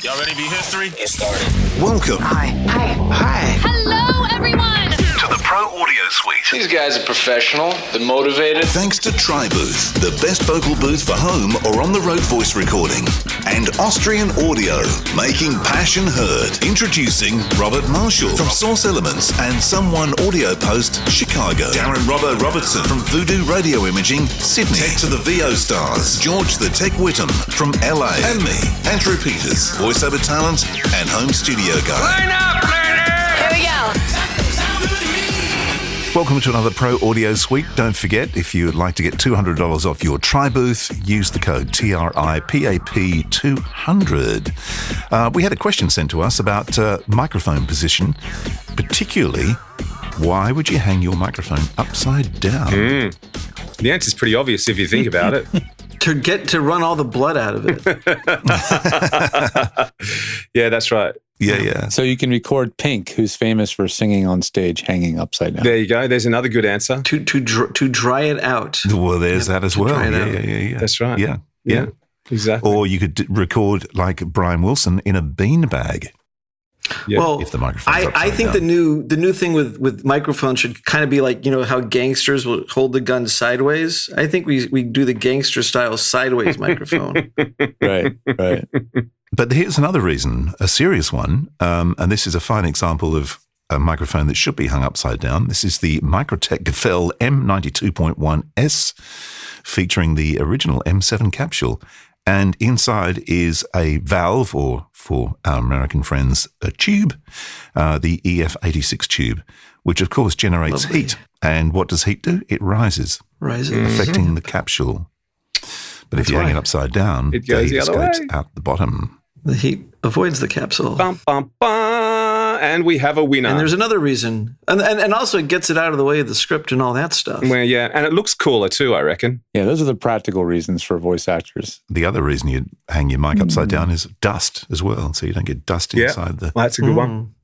Y'all ready to be history? Get started. Welcome. Hi. Hello, everyone. To the Pro Audio Suite. These guys are professional. They're motivated. Thanks to TriBooth, the best vocal booth for home or on-the-road voice recording. And Austrian Audio, making passion heard. Introducing Robert Marshall from Source Elements and Someone Audio Post, Chicago. Darren Robbo Robertson from Voodoo Radio Imaging, Sydney. Tech to the VO Stars, George the Tech Whittam from LA. And me, Andrew Peters, voiceover talent and home studio guy. Line up, learner! Here we go. Welcome to another Pro Audio Suite. Don't forget, if you would like to get $200 off your TriBooth, use the code TRIPAP200. We had a question sent to us about microphone position, particularly, why would you hang your microphone upside down? The answer's pretty obvious if you think about it. To run all the blood out of it. Yeah, that's right. Yeah. So you can record Pink, who's famous for singing on stage hanging upside down. There you go. There's another good answer. To dry it out. Well, there's that as well. Yeah. That's right. Yeah. Exactly. Or you could record like Brian Wilson in a beanbag. Yeah. Well, If the microphone's I think upside the new thing with microphones should kind of be like, how gangsters will hold the gun sideways. I think we do the gangster style sideways microphone. Right. But here's another reason, a serious one, and this is a fine example of a microphone that should be hung upside down. This is the Microtech Gefell M92.1S, featuring the original M7 capsule. And inside is a valve, or for our American friends, a tube, the EF86 tube, which of course generates heat. And what does heat do? It rises, affecting the capsule. But if you hang it upside down, it goes the other way. Out the bottom. The heat avoids the capsule. Bum, bum, bum. And we have a winner. And there's another reason. And also it gets it out of the way of the script and all that stuff. Well, yeah, and it looks cooler too, I reckon. Yeah, those are the practical reasons for voice actors. The other reason you hang your mic upside down is dust as well, so you don't get dust inside the... Well, that's a good one.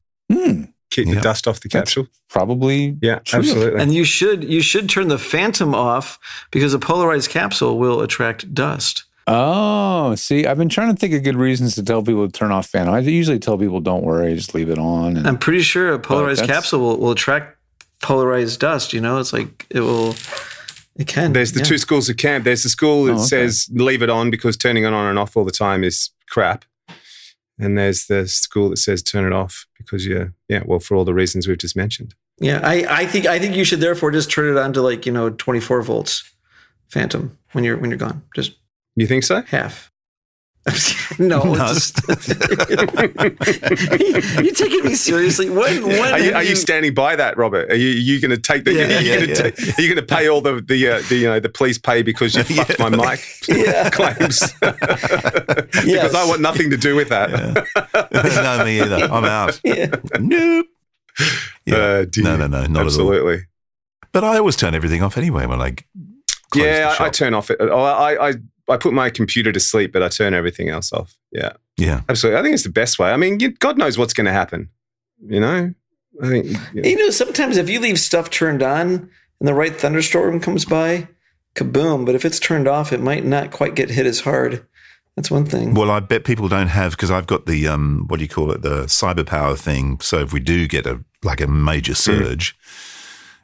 Keep the dust off the capsule. Probably Yeah, true. absolutely. And you should turn the phantom off because a polarized capsule will attract dust. Oh, see, I've been trying to think of good reasons to tell people to turn off phantom. I usually tell people, don't worry, just leave it on. I'm pretty sure a polarized capsule will attract polarized dust. It's like it can. There's the two schools of camp. There's the school that says leave it on because turning it on and off all the time is crap. And there's the school that says turn it off because for all the reasons we've just mentioned. Yeah, I think you should therefore just turn it on to 24 volts phantom when you're gone. Just You think so? half. No. It's you taking me seriously? When are you standing by that, Robert? Are you going to take the? Are you going to pay all the police pay because you fucked my mic claims? Because I want nothing to do with that. No, me either. I'm out. Nope. No, not absolutely. at all. But I always turn everything off anyway when I close the shop. I turn off it. I put my computer to sleep, but I turn everything else off. Yeah, absolutely. I think it's the best way. I mean, God knows what's going to happen. I think. Sometimes if you leave stuff turned on and the right thunderstorm comes by, kaboom. But if it's turned off, it might not quite get hit as hard. That's one thing. Well, I bet people don't have, because I've got the what do you call it, the cyber power thing. So if we do get a major surge.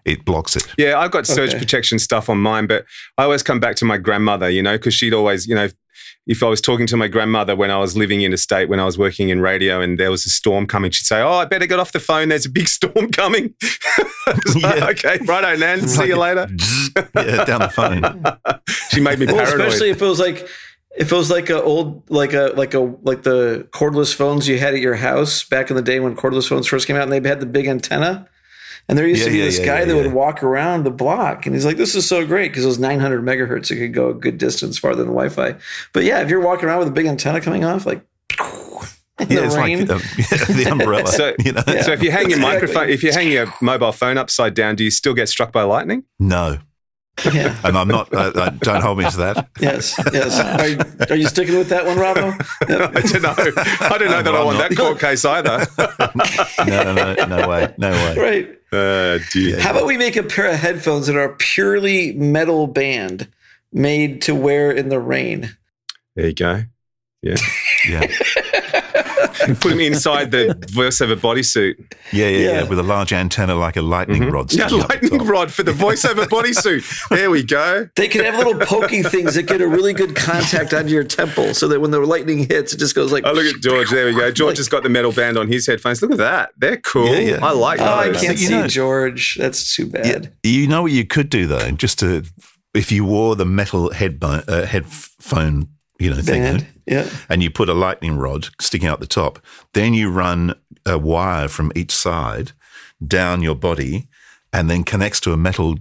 It blocks it. Yeah, I've got surge protection stuff on mine, but I always come back to my grandmother, because she'd always, if I was talking to my grandmother when I was living in a state, when I was working in radio and there was a storm coming, she'd say, I better get off the phone. There's a big storm coming. Okay, righto, Nan. See you later. Down the phone. She made me paranoid. Especially if it was like the cordless phones you had at your house back in the day when cordless phones first came out and they had the big antenna. And there used to be this guy that would walk around the block, and he's like, "This is so great," because it was 900 megahertz. It could go a good distance farther than Wi-Fi. But yeah, if you're walking around with a big antenna coming off, like in the rain, like the umbrella. So if you hang your microphone, if you hang your mobile phone upside down, do you still get struck by lightning? No. Yeah. And I'm not, don't hold me to that. Yes. Are you sticking with that one, Robbo? Yep. I don't know that I want that court case either. No way. Right. Dear. How about we make a pair of headphones that are a purely metal band made to wear in the rain? There you go. Yeah. Put him inside the voiceover bodysuit. Yeah, with a large antenna like a lightning rod. Yeah, sticking up the lightning top. rod for the voiceover bodysuit. There we go. They could have little pokey things that get a really good contact onto your temple so that when the lightning hits, it just goes like... Oh, look at George. There we go. George has got the metal band on his headphones. Look at that. They're cool. Yeah. I like Oh, I those. can't see George. That's too bad. You know what you could do, though? If you wore the metal headphone, thing, and you put a lightning rod sticking out the top, then you run a wire from each side down your body and then connects to a metal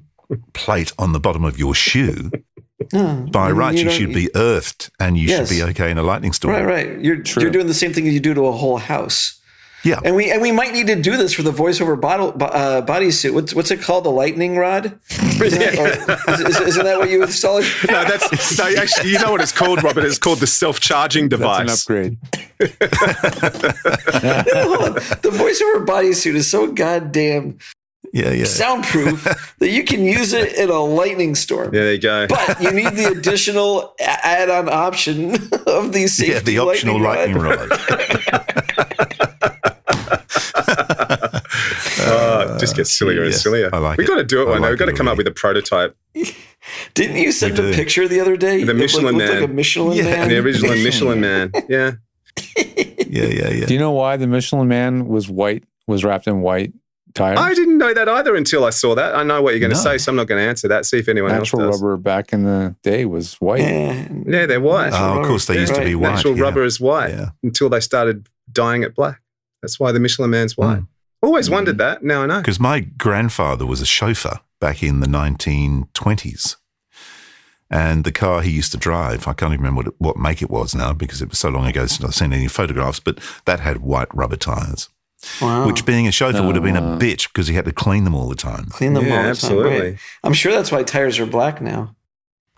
plate on the bottom of your shoe. By rights, you should be earthed and you should be okay in a lightning storm. Right. You're doing the same thing that you do to a whole house. Yeah. And we might need to do this for the voiceover bodysuit. What's it called? The lightning rod? Isn't that what you installed? No, actually, you know what it's called, Robert? It's called the self-charging device. That's an upgrade. Hold on. The voiceover bodysuit is so goddamn soundproof that you can use it in a lightning storm. There you go. But you need the additional add-on option of the safety the optional lightning rod. It just gets sillier and sillier. We've got to do it one day. We've got to come up with a prototype. Didn't you send a picture the other day? The Michelin Man. Like a Michelin Man. The original Michelin Man. Yeah. Yeah. Do you know why the Michelin Man was wrapped in white tires? I didn't know that either until I saw that. I know what you're going to say, so I'm not going to answer that. See if anyone else does. Natural rubber back in the day was white. Yeah, they're white. Oh, of course, they used to be white. Natural rubber is white until they started dyeing it black. That's why the Michelin Man's white. Always wondered that. Now I know. Because my grandfather was a chauffeur back in the 1920s. And the car he used to drive, I can't even remember what make it was now because it was so long ago since I've seen any photographs, but that had white rubber tyres. Wow. Which being a chauffeur would have been a bitch because he had to clean them all the time. Absolutely. Right. I'm sure that's why tires are black now.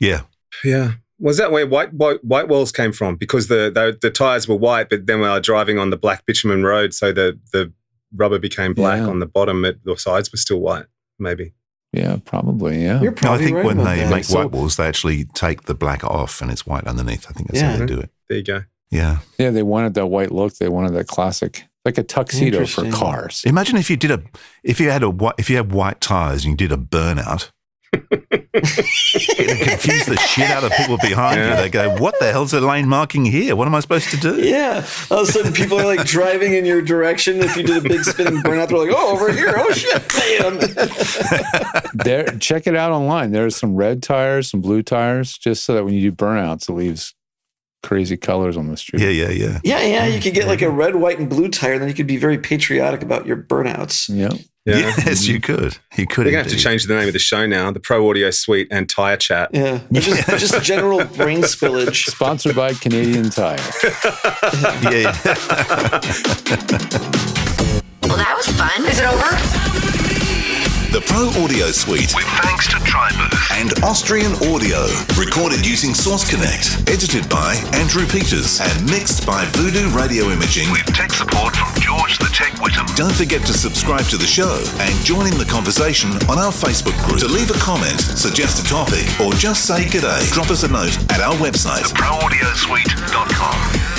Yeah. Yeah. Was that where white walls came from? Because the tires were white, but then we were driving on the black bitumen road, so the rubber became black on the bottom. The sides were still white, maybe. Yeah, probably. Yeah. You're probably I think right when about they that. make white walls, they actually take the black off and it's white underneath. I think that's how they do it. There you go. Yeah. Yeah, they wanted that white look. They wanted that classic, like a tuxedo for cars. Imagine if you had white tires and you did a burnout. It'd confuse the shit out of people behind you. They go, "What the hell's the lane marking here? What am I supposed to do?" Yeah. All of a sudden, people are like driving in your direction. If you did a big spinning burnout, they're like, "Oh, over here! Oh shit! Bam!" Check it out online. There's some red tires, some blue tires, just so that when you do burnouts, it leaves crazy colors on the street. Yeah. Yeah. You could get like a red, white, and blue tire, and then you could be very patriotic about your burnouts. Yeah. Yes, you could. We're going to have to change the name of the show now, the Pro Audio Suite and Tire Chat. Yeah. Just general brain spillage. Sponsored by Canadian Tire. Yeah. Well, that was fun. Is it over? The Pro Audio Suite, with thanks to Tribooth and Austrian Audio. Recorded using Source Connect. Edited by Andrew Peters and mixed by Voodoo Radio Imaging with tech support from George the Tech Whittam. Don't forget to subscribe to the show and join in the conversation on our Facebook group. To leave a comment, suggest a topic, or just say g'day, drop us a note at our website, theproaudiosuite.com.